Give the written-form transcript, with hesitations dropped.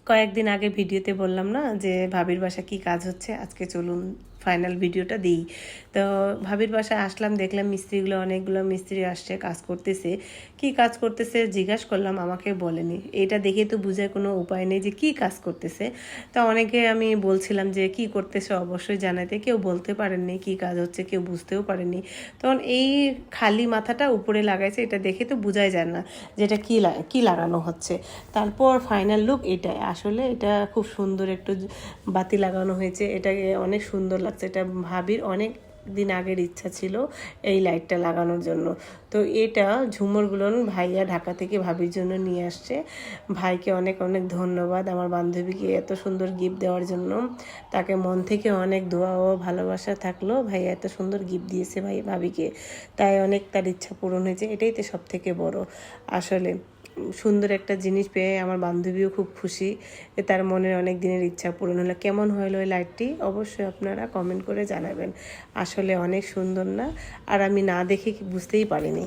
কয়েকদিন আগে ভিডিওতে বললাম না যে ভাবির বাসা কি কাজ হচ্ছে, আজকে চলুন ফাইনাল ভিডিওটা দিই। তো ভাবির বাসায় আসলাম, দেখলাম মিস্ত্রিগুলো, অনেকগুলো মিস্ত্রি আসছে, কাজ করতেছে। কি কাজ করতেছে জিজ্ঞাসা করলাম, আমাকে বলেনি। এটা দেখে তো বোঝার কোনো উপায় নেই যে কি কাজ করতেছে। তা অনেকে আমি বলছিলাম যে কি করতেছে অবশ্যই জানাতে, কেউ বলতে পারেননি কি কাজ হচ্ছে, কেউ বুঝতেও পারেনি। তখন এই খালি মাথাটা উপরে লাগাইছে, এটা দেখে তো বোঝাই যায় না যে এটা কি লাগানো হচ্ছে। তারপর ফাইনাল লুক এটাই। আসলে এটা খুব সুন্দর একটু বাতি লাগানো হয়েছে, এটাকে অনেক সুন্দর লাগছে। এটা ভাবির অনেক দিন আগের ইচ্ছা ছিল এই লাইটটা লাগানোর জন্য। তো এটা ঝুমুরগুলো ভাইয়া ঢাকা থেকে ভাবির জন্য নিয়ে আসছে। ভাইকে অনেক অনেক ধন্যবাদ আমার বান্ধবীকে এত সুন্দর গিফট দেওয়ার জন্য। তাকে মন থেকে অনেক দোয়া ও ভালোবাসা থাকলো, ভাইয়া এত সুন্দর গিফট দিয়েছে ভাবিকে। তাই অনেক তার ইচ্ছা পূরণ হয়েছে, এটাই তো সব থেকে বড়। আসলে সুন্দর একটা জিনিস পেয়ে আমার বান্ধবীও খুব খুশি যে তার মনের অনেক দিনের ইচ্ছা পূরণ হলো। কেমন হলো ওই লাইটটি অবশ্যই আপনারা কমেন্ট করে জানাবেন। আসলে অনেক সুন্দর না? আর আমি না দেখে বুঝতেই পারিনি।